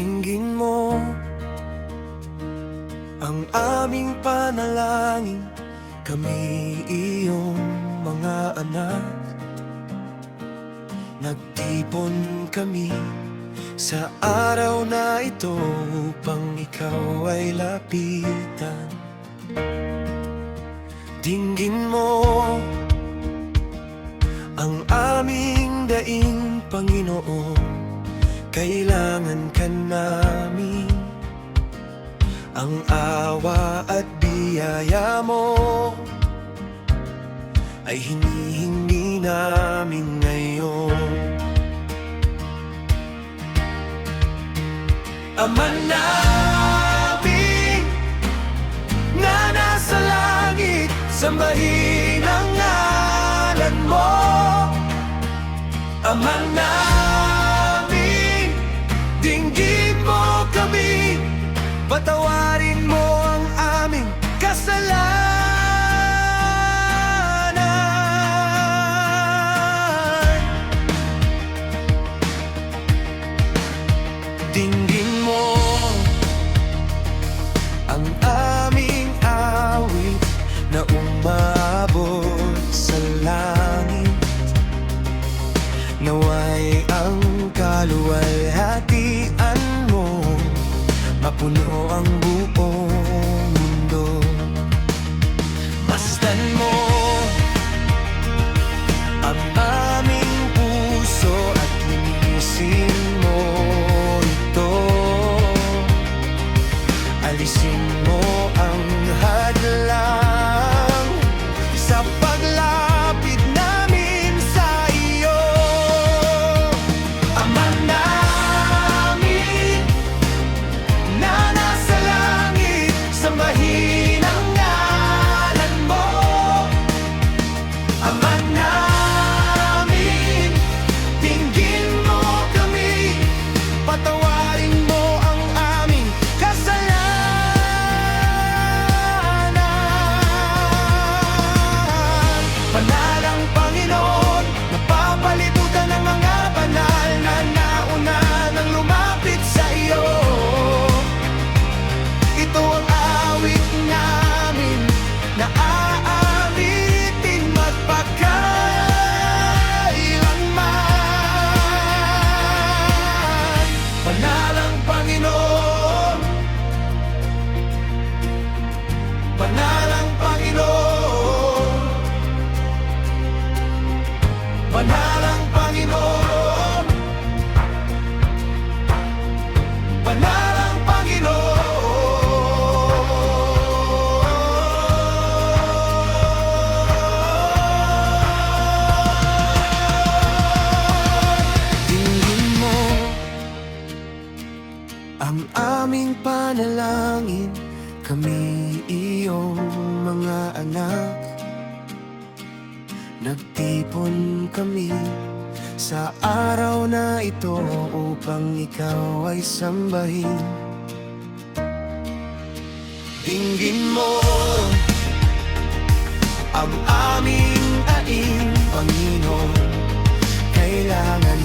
Dinggin mo ang aming panalangin, kami iyong mga anak. Nagtipon kami sa araw na ito upang ikaw ay lapitan. Dinggin mo ang aming daing, Panginoon. Kailangan ka namin, ang awa at biyaya mo ay hinihingi namin ngayon. Ama namin na nasa langit, sambahin ang ngalan mo. Ama namin, dinggin mo kami, patawarin mo ang aming kasalanan. Dinggin mo ang aming awit na umabot sa langit. Naway ang kaluwalhatian mo mapuno ang buong mundo. Masdan mo ang aming puso at linisin mo ito. Alisin mo ang hadlang sa paglapit namin sa iyo. Ama namin na nasa langit, sambahin ang ngalan mo. Ama namin, dinggin mo kami, patawarin mo ang aming kasalanan. Banal ang Panginoon, napapalibutan ng mga banal na nauna nang lumapit sa iyo. Ito ang awit namin na aalitin magpakailanman. Banal ang Panginoon, banal ang Panginoon, banal ang Panginoon, banal ang Panginoon. Dinggin mo ang aming panalangin, kami iyong mga anak. Nagtipon kami sa araw na ito upang ikaw ay sambahin. Dinggin mo ang aming daing, Panginoon. Kailangan